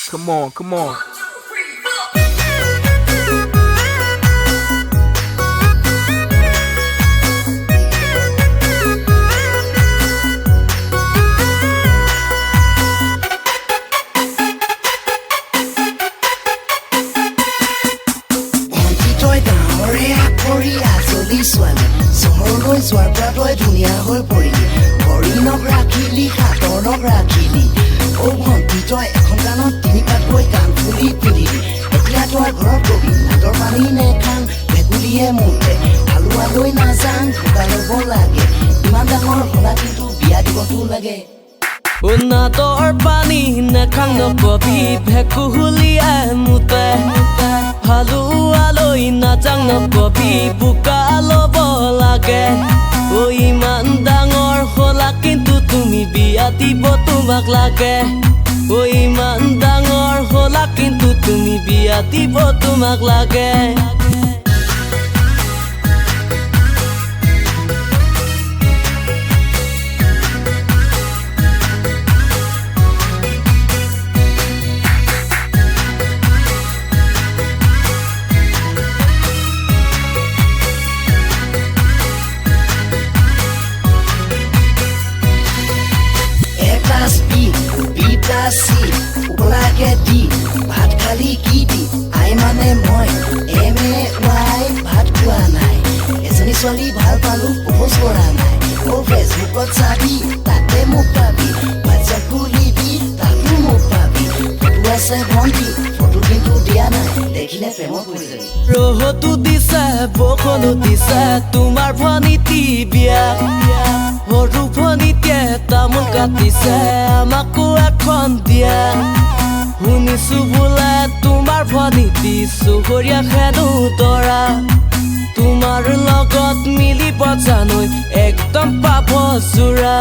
Come on, come on. Una tor pani na khang no ko bi phekulia mute halu aloi na chang no ko bi buka lobo lage o iman dangor hola kintu tumi biya dibo tumak lage o iman dangor hola kintu tumi biya dibo tumak lage C, Ulage D, Bhat Khali Kiti, I mane moi, M-A-Y, Bhat Kua nai. Esani swali bhal palu, propose kora nai. O Facebook sabi, tate muk pabi. WhatsApp kulibi, tatu muk pabi. Photo ase bhanti, photo kintu dia nai. Dekhile premo kori jabi. Rohotu dise, bokhonu dise, tumar bhaniti biya. Horu bhanitiye tamul katise, amaku এখন দিয়া শুনিছো বোলে তোমাৰ ভনিতি সুহৰীয়া খেদো তৰা তোমাৰ লগত মিলিব জানো একদম পাব জোৰা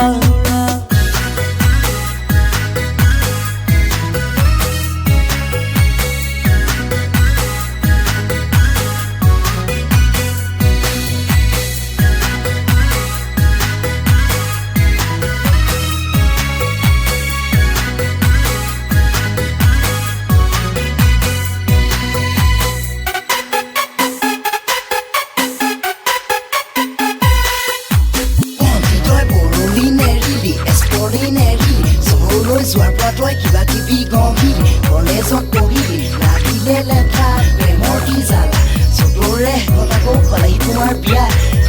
Kiba kibi gombi, kolezo togi, lakile leta, remorti zala. Sotore, kotako palai tumar biya,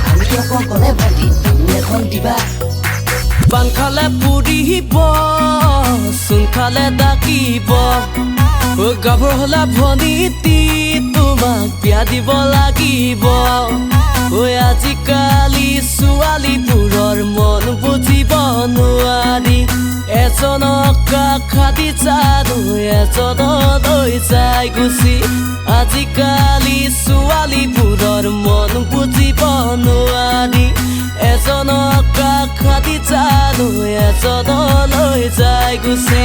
ami yoko kole bandi, tamule kondiba. Ban khale puribo, sun khale dakibo. O gabor hola bhaniti, tumak biya dibo lagibo. O ajikali suali puror mon bujibo nuari. এজনক কাখাদি জানো এজনলৈ যায় গুচি আজিকালি ছোৱালীবোৰৰ মন বুজিব নোৱাৰি এজনক কাখাদি জানো এজনলৈ যায় গুচি